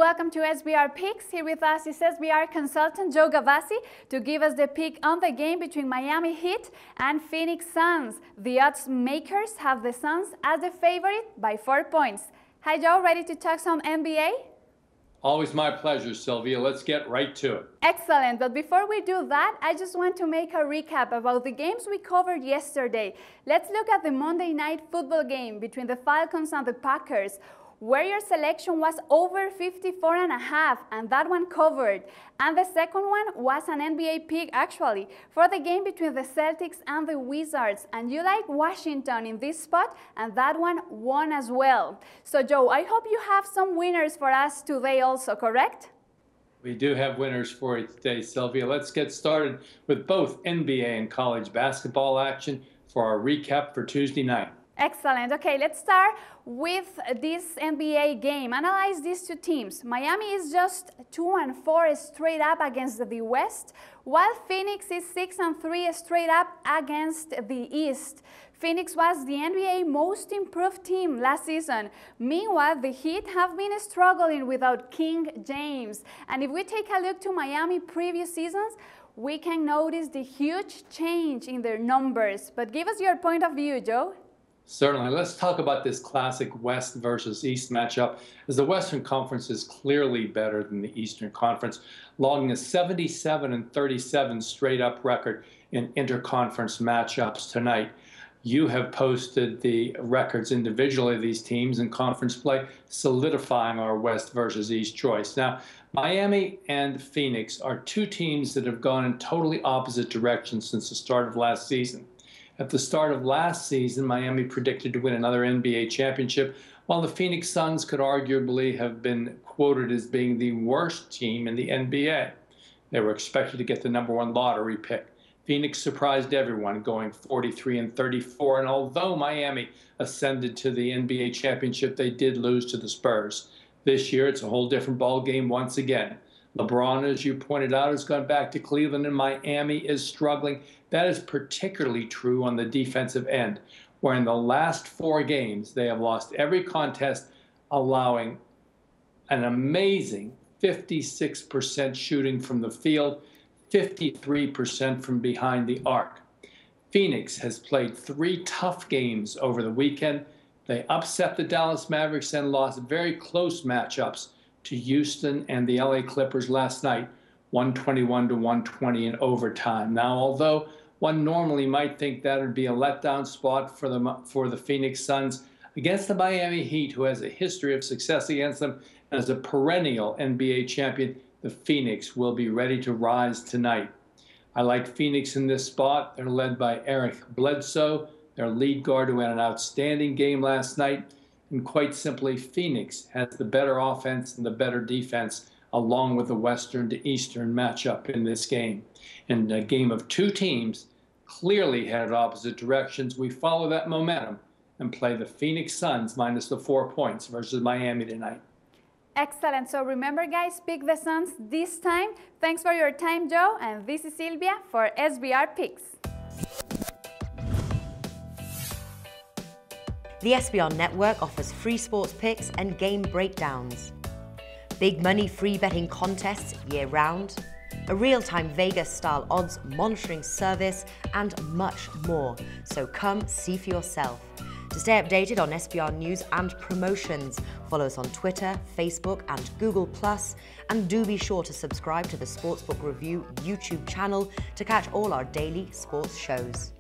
Welcome to SBR Picks. Here with us is SBR consultant Joe Gavassi to give us the pick on the game between Miami Heat and Phoenix Suns. The odds makers have the Suns as the favorite by 4 points. Hi Joe, ready to talk some NBA? Always my pleasure, Sylvia. Let's get right to it. Excellent, but before we do that, I just want to make a recap about the games we covered yesterday. Let's look at the Monday night football game between the Falcons and the Packers, where your selection was over 54.5, and that one covered. And the second one was an NBA pick, actually, for the game between the Celtics and the Wizards. And you like Washington in this spot, and that one won as well. So, Joe, I hope you have some winners for us today also, correct? We do have winners for you today, Sylvia. Let's get started with both NBA and college basketball action for our recap for Tuesday night. Excellent. Okay, let's start with this NBA game. Analyze these two teams. Miami is just 2-4 straight up against the West, while Phoenix is 6-3 straight up against the East. Phoenix was the NBA most improved team last season. Meanwhile, the Heat have been struggling without King James. And if we take a look to Miami previous seasons, we can notice the huge change in their numbers. But give us your point of view, Joe. Certainly. Let's talk about this classic West versus East matchup, as the Western Conference is clearly better than the Eastern Conference, logging a 77-37 straight-up record in interconference matchups tonight. You have posted the records individually of these teams in conference play, solidifying our West versus East choice. Now, Miami and Phoenix are two teams that have gone in totally opposite directions since the start of last season. At the start of last season, Miami predicted to win another NBA championship, while the Phoenix Suns could arguably have been quoted as being the worst team in the NBA. They were expected to get the #1 lottery pick. Phoenix surprised everyone, going 43-34, and although Miami ascended to the NBA championship, they did lose to the Spurs. This year, it's a whole different ball game once again. LeBron, as you pointed out, has gone back to Cleveland, and Miami is struggling. That is particularly true on the defensive end, where in the last 4 games, they have lost every contest, allowing an amazing 56% shooting from the field, 53% from behind the arc. Phoenix has played 3 tough games over the weekend. They upset the Dallas Mavericks and lost very close matchups to Houston and the LA Clippers last night, 121-120 in overtime. Now, although one normally might think that would be a letdown spot for the Phoenix Suns, against the Miami Heat, who has a history of success against them, and as a perennial NBA champion, the Phoenix will be ready to rise tonight. I like Phoenix in this spot. They're led by Eric Bledsoe, their lead guard, who had an outstanding game last night. And quite simply, Phoenix has the better offense and the better defense, along with the Western to Eastern matchup in this game. In a game of 2 teams clearly headed opposite directions, we follow that momentum and play the Phoenix Suns minus the 4 points versus Miami tonight. Excellent. So remember, guys, pick the Suns this time. Thanks for your time, Joe. And this is Silvia for SBR Picks. The SBR network offers free sports picks and game breakdowns, big money free betting contests year-round, a real-time Vegas-style odds monitoring service, and much more. So come see for yourself. To stay updated on SBR news and promotions, follow us on Twitter, Facebook, and Google+, and do be sure to subscribe to the Sportsbook Review YouTube channel to catch all our daily sports shows.